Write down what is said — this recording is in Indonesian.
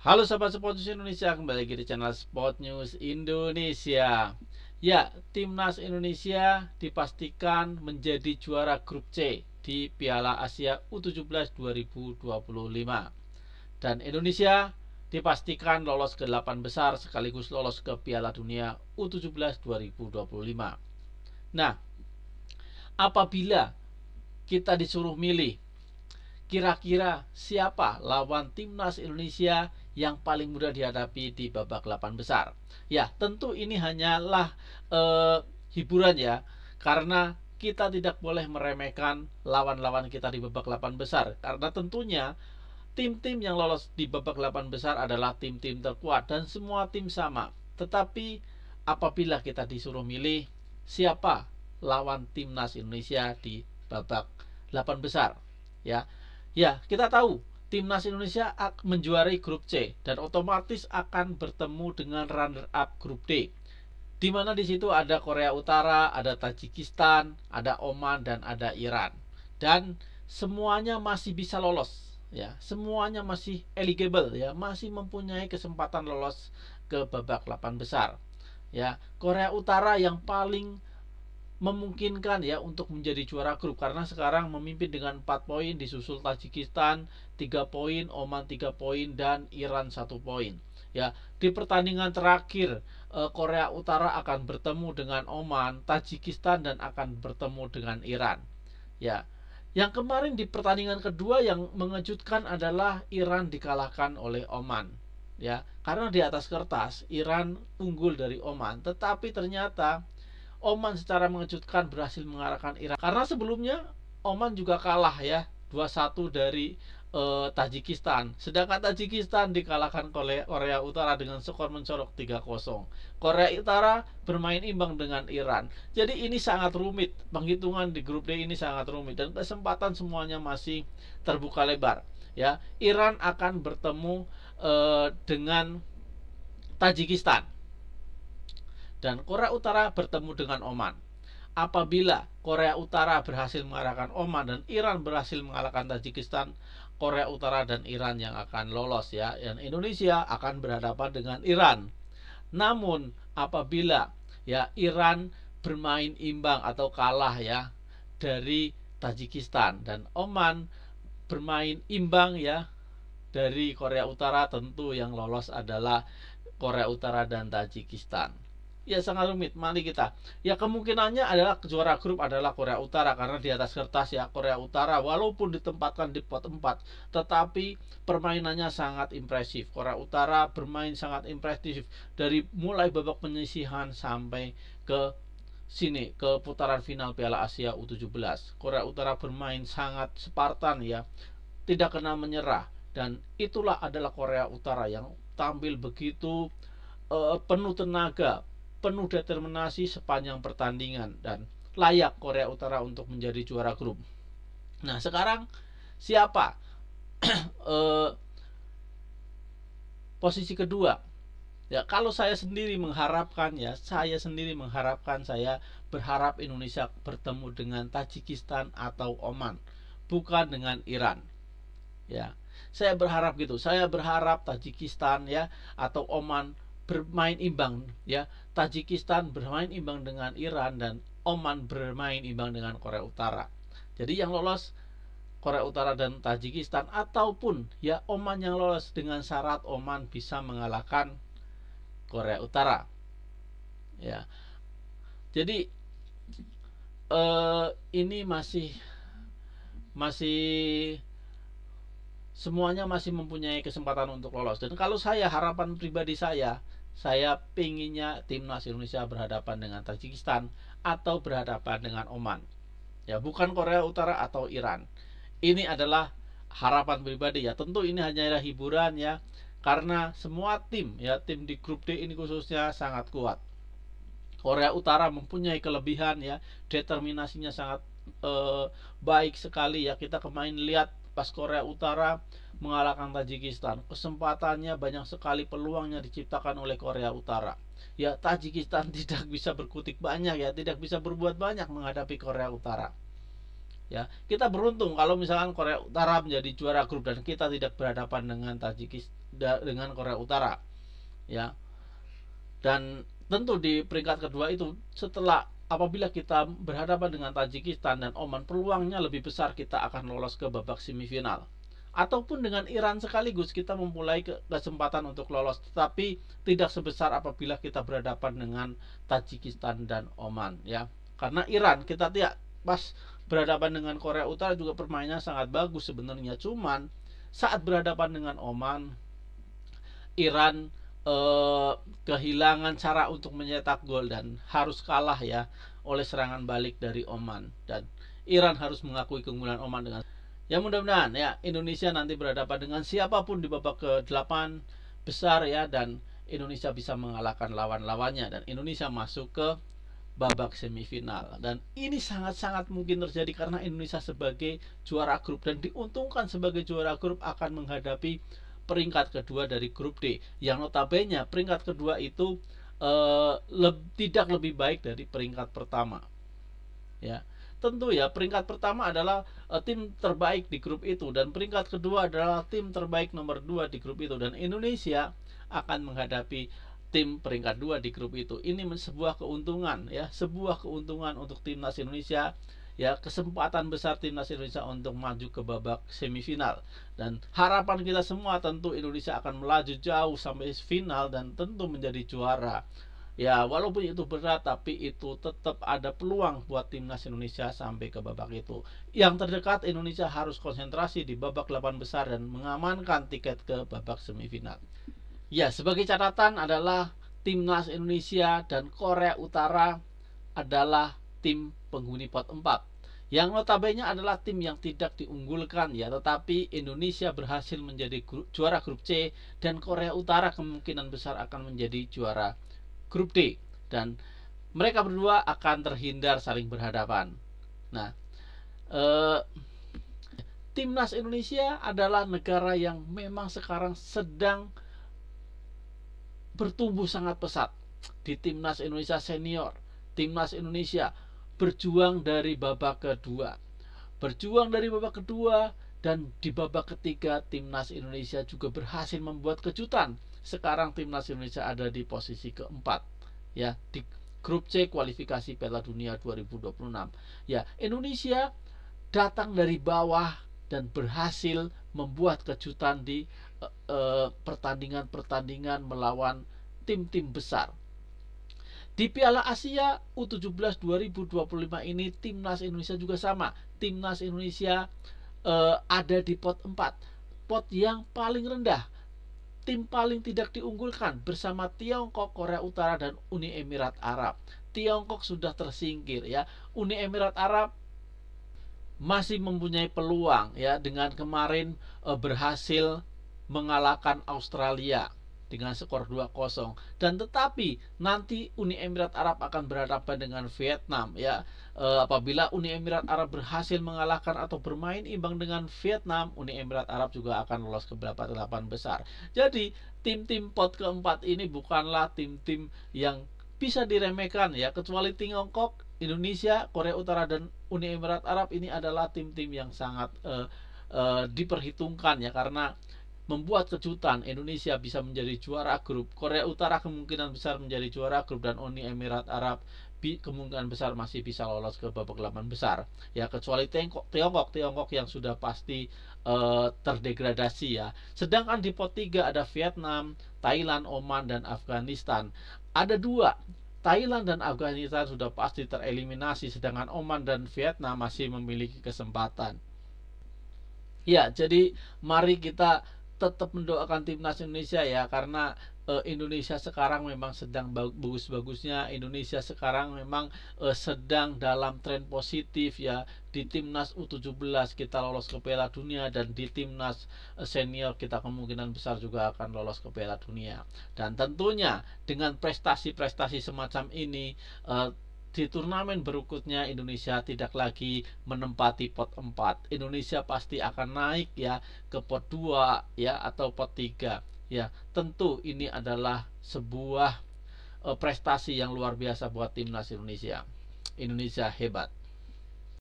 Halo sahabat Sport News Indonesia, kembali lagi di channel Sport News Indonesia. Ya, timnas Indonesia dipastikan menjadi juara grup C di Piala Asia U17 2025. Dan Indonesia dipastikan lolos ke 8 besar sekaligus lolos ke Piala Dunia U17 2025. Nah, apabila kita disuruh milih kira-kira siapa lawan timnas Indonesia yang paling mudah dihadapi di babak 8 besar? Ya, tentu ini hanyalah hiburan ya, karena kita tidak boleh meremehkan lawan-lawan kita di babak 8 besar, karena tentunya tim-tim yang lolos di babak 8 besar adalah tim-tim terkuat dan semua tim sama. Tetapi apabila kita disuruh milih siapa lawan timnas Indonesia di babak 8 besar, ya kita tahu timnas Indonesia menjuarai grup C dan otomatis akan bertemu dengan runner up grup D, di mana di situ ada Korea Utara, ada Tajikistan, ada Oman dan ada Iran, dan semuanya masih bisa lolos ya, semuanya masih eligible ya, masih mempunyai kesempatan lolos ke babak 8 besar ya. Korea Utara yang paling memungkinkan ya untuk menjadi juara grup karena sekarang memimpin dengan 4 poin, disusul Tajikistan 3 poin, Oman 3 poin dan Iran 1 poin. Ya, di pertandingan terakhir Korea Utara akan bertemu dengan Oman, Tajikistan dan akan bertemu dengan Iran. Ya. Yang kemarin di pertandingan kedua yang mengejutkan adalah Iran dikalahkan oleh Oman. Ya, karena di atas kertas Iran unggul dari Oman, tetapi ternyata Oman secara mengejutkan berhasil mengalahkan Iran, karena sebelumnya Oman juga kalah ya 2-1 dari Tajikistan, sedangkan Tajikistan dikalahkan oleh Korea Utara dengan skor mencolok 3-0. Korea Utara bermain imbang dengan Iran. Jadi ini sangat rumit, penghitungan di grup D ini sangat rumit dan kesempatan semuanya masih terbuka lebar ya. Iran akan bertemu dengan Tajikistan dan Korea Utara bertemu dengan Oman. Apabila Korea Utara berhasil mengalahkan Oman dan Iran berhasil mengalahkan Tajikistan, Korea Utara dan Iran yang akan lolos ya, dan Indonesia akan berhadapan dengan Iran. Namun apabila ya Iran bermain imbang atau kalah ya dari Tajikistan dan Oman bermain imbang ya dari Korea Utara, tentu yang lolos adalah Korea Utara dan Tajikistan. Ya sangat rumit. Mari kita, ya kemungkinannya adalah juara grup adalah Korea Utara, karena di atas kertas ya Korea Utara walaupun ditempatkan di pot 4 tetapi permainannya sangat impresif. Korea Utara bermain sangat impresif dari mulai babak penyisihan sampai ke sini ke putaran final Piala Asia U17. Korea Utara bermain sangat Spartan ya, tidak kena menyerah, dan itulah adalah Korea Utara yang tampil begitu penuh tenaga, penuh determinasi sepanjang pertandingan, dan layak Korea Utara untuk menjadi juara grup. Nah sekarang siapa posisi kedua? Ya kalau saya sendiri mengharapkan ya, saya berharap Indonesia bertemu dengan Tajikistan atau Oman, bukan dengan Iran. Ya, saya berharap gitu. Saya berharap Tajikistan ya atau Oman bermain imbang ya. Tajikistan bermain imbang dengan Iran dan Oman bermain imbang dengan Korea Utara. Jadi yang lolos Korea Utara dan Tajikistan, ataupun ya Oman yang lolos dengan syarat Oman bisa mengalahkan Korea Utara. Ya. Jadi ini masih semuanya masih mempunyai kesempatan untuk lolos. Dan kalau saya, harapan pribadi saya pinginnya timnas Indonesia berhadapan dengan Tajikistan atau berhadapan dengan Oman. Ya, bukan Korea Utara atau Iran. Ini adalah harapan pribadi ya. Tentu ini hanyalah hiburan ya, karena semua tim ya, tim di grup D ini khususnya sangat kuat. Korea Utara mempunyai kelebihan ya, determinasinya sangat baik sekali ya. Kita kemarin lihat pas Korea Utara mengalahkan Tajikistan, kesempatannya banyak sekali, peluangnya diciptakan oleh Korea Utara. Ya Tajikistan tidak bisa berkutik banyak ya, tidak bisa berbuat banyak menghadapi Korea Utara. Ya, kita beruntung kalau misalkan Korea Utara menjadi juara grup dan kita tidak berhadapan dengan Tajikistan dengan Korea Utara. Ya, dan tentu di peringkat kedua itu setelah apabila kita berhadapan dengan Tajikistan dan Oman, peluangnya lebih besar kita akan lolos ke babak semifinal. Ataupun dengan Iran sekaligus kita memulai kesempatan untuk lolos, tetapi tidak sebesar apabila kita berhadapan dengan Tajikistan dan Oman, ya. Karena Iran kita tidak pas berhadapan dengan Korea Utara juga permainannya sangat bagus sebenarnya, cuman saat berhadapan dengan Oman, Iran kehilangan cara untuk mencetak gol dan harus kalah ya oleh serangan balik dari Oman, dan Iran harus mengakui keunggulan Oman dengan ya. Mudah-mudahan ya Indonesia nanti berhadapan dengan siapapun di babak ke-8 besar ya, dan Indonesia bisa mengalahkan lawan-lawannya dan Indonesia masuk ke babak semifinal. Dan ini sangat-sangat mungkin terjadi karena Indonesia sebagai juara grup dan diuntungkan sebagai juara grup akan menghadapi peringkat kedua dari grup D, yang notabene peringkat kedua itu tidak lebih baik dari peringkat pertama. Ya, tentu ya peringkat pertama adalah tim terbaik di grup itu, dan peringkat kedua adalah tim terbaik nomor 2 di grup itu, dan Indonesia akan menghadapi tim peringkat 2 di grup itu. Ini sebuah keuntungan ya, sebuah keuntungan untuk timnas Indonesia ya, kesempatan besar timnas Indonesia untuk maju ke babak semifinal, dan harapan kita semua tentu Indonesia akan melaju jauh sampai final dan tentu menjadi juara ya. Walaupun itu berat, tapi itu tetap ada peluang buat timnas Indonesia sampai ke babak itu. Yang terdekat Indonesia harus konsentrasi di babak 8 besar dan mengamankan tiket ke babak semifinal. Ya, sebagai catatan adalah timnas Indonesia dan Korea Utara adalah tim penghuni pot 4, yang notabene adalah tim yang tidak diunggulkan ya, tetapi Indonesia berhasil menjadi juara grup C dan Korea Utara kemungkinan besar akan menjadi juara grup D, dan mereka berdua akan terhindar saling berhadapan. Nah, timnas Indonesia adalah negara yang memang sekarang sedang bertumbuh sangat pesat. Di timnas Indonesia senior, timnas Indonesia berjuang dari babak kedua, dan di babak ketiga timnas Indonesia juga berhasil membuat kejutan. Sekarang timnas Indonesia ada di posisi keempat ya di grup C kualifikasi Piala Dunia 2026. Ya, Indonesia datang dari bawah dan berhasil membuat kejutan di pertandingan-pertandingan melawan tim-tim besar. Di Piala Asia U17 2025 ini timnas Indonesia juga sama. Timnas Indonesia ada di pot 4, pot yang paling rendah, tim paling tidak diunggulkan bersama Tiongkok, Korea Utara, dan Uni Emirat Arab. Tiongkok sudah tersingkir ya. Uni Emirat Arab masih mempunyai peluang ya, dengan kemarin berhasil mengalahkan Australia dengan skor 2-0, dan tetapi nanti Uni Emirat Arab akan berhadapan dengan Vietnam ya. Apabila Uni Emirat Arab berhasil mengalahkan atau bermain imbang dengan Vietnam, Uni Emirat Arab juga akan lolos ke babak 8 besar. Jadi tim-tim pot keempat ini bukanlah tim-tim yang bisa diremehkan ya, kecuali Tiongkok, Indonesia, Korea Utara, dan Uni Emirat Arab. Ini adalah tim-tim yang sangat diperhitungkan ya, karena membuat kejutan. Indonesia bisa menjadi juara grup, Korea Utara kemungkinan besar menjadi juara grup, dan Uni Emirat Arab kemungkinan besar masih bisa lolos ke babak 8 besar ya, kecuali Tiongkok yang sudah pasti terdegradasi ya. Sedangkan di pot 3 ada Vietnam, Thailand, Oman, dan Afghanistan. Ada dua, Thailand dan Afghanistan sudah pasti tereliminasi, sedangkan Oman dan Vietnam masih memiliki kesempatan. Ya, jadi mari kita tetap mendoakan timnas Indonesia ya, karena Indonesia sekarang memang sedang bagus-bagusnya. Indonesia sekarang memang sedang dalam tren positif ya. Di timnas U17 kita lolos ke Piala Dunia, dan di timnas senior kita kemungkinan besar juga akan lolos ke Piala Dunia. Dan tentunya dengan prestasi-prestasi semacam ini, di turnamen berikutnya Indonesia tidak lagi menempati pot 4. Indonesia pasti akan naik ya ke pot 2 ya, atau pot 3 ya. Tentu ini adalah sebuah prestasi yang luar biasa buat timnas Indonesia. Indonesia hebat.